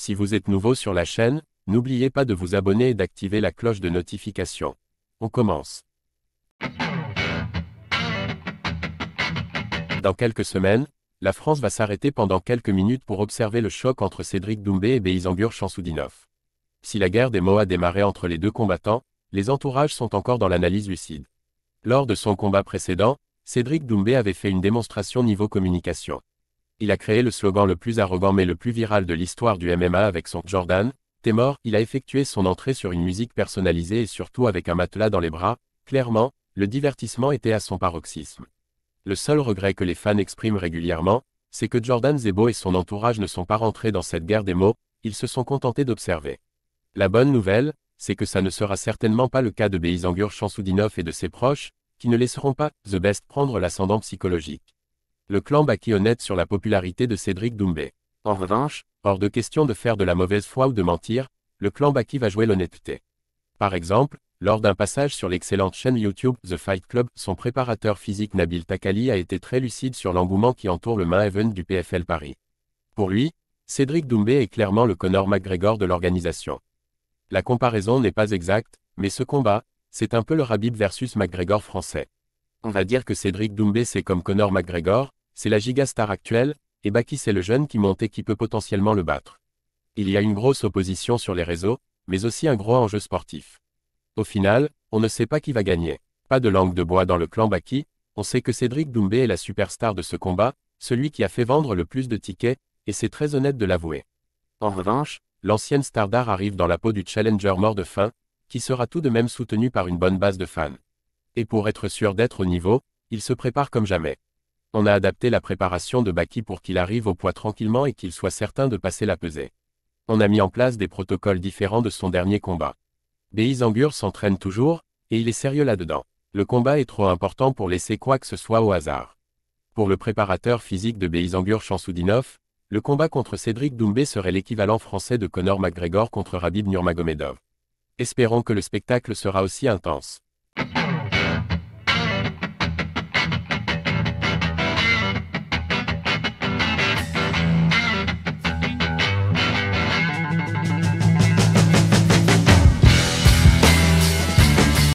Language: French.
Si vous êtes nouveau sur la chaîne, n'oubliez pas de vous abonner et d'activer la cloche de notification. On commence. Dans quelques semaines, la France va s'arrêter pendant quelques minutes pour observer le choc entre Cédric Doumbé et Beisangur Chamsoudinov. Si la guerre des mots a démarré entre les deux combattants, les entourages sont encore dans l'analyse lucide. Lors de son combat précédent, Cédric Doumbé avait fait une démonstration niveau communication. Il a créé le slogan le plus arrogant mais le plus viral de l'histoire du MMA avec son « Jordan, t'es mort ». Il a effectué son entrée sur une musique personnalisée et surtout avec un matelas dans les bras. Clairement, le divertissement était à son paroxysme. Le seul regret que les fans expriment régulièrement, c'est que Jordan Zebo et son entourage ne sont pas rentrés dans cette guerre des mots, ils se sont contentés d'observer. La bonne nouvelle, c'est que ça ne sera certainement pas le cas de Beisangur Chamsoudinov et de ses proches, qui ne laisseront pas The Best prendre l'ascendant psychologique. Le clan Baki honnête sur la popularité de Cédric Doumbé. En revanche, hors de question de faire de la mauvaise foi ou de mentir, le clan Baki va jouer l'honnêteté. Par exemple, lors d'un passage sur l'excellente chaîne YouTube The Fight Club, son préparateur physique Nabil Takali a été très lucide sur l'engouement qui entoure le main event du PFL Paris. Pour lui, Cédric Doumbé est clairement le Conor McGregor de l'organisation. La comparaison n'est pas exacte, mais ce combat, c'est un peu le Khabib versus McGregor français. On va dire que Cédric Doumbé c'est comme Conor McGregor, c'est la gigastar actuelle, et Baki c'est le jeune qui monte et qui peut potentiellement le battre. Il y a une grosse opposition sur les réseaux, mais aussi un gros enjeu sportif. Au final, on ne sait pas qui va gagner. Pas de langue de bois dans le clan Baki, on sait que Cédric Doumbé est la superstar de ce combat, celui qui a fait vendre le plus de tickets, et c'est très honnête de l'avouer. En revanche, l'ancienne star d'art arrive dans la peau du challenger mort de faim, qui sera tout de même soutenu par une bonne base de fans. Et pour être sûr d'être au niveau, il se prépare comme jamais. On a adapté la préparation de Baki pour qu'il arrive au poids tranquillement et qu'il soit certain de passer la pesée. On a mis en place des protocoles différents de son dernier combat. Beisangur s'entraîne toujours, et il est sérieux là-dedans. Le combat est trop important pour laisser quoi que ce soit au hasard. Pour le préparateur physique de Beisangur Chamsoudinov, le combat contre Cédric Doumbé serait l'équivalent français de Conor McGregor contre Khabib Nurmagomedov. Espérons que le spectacle sera aussi intense.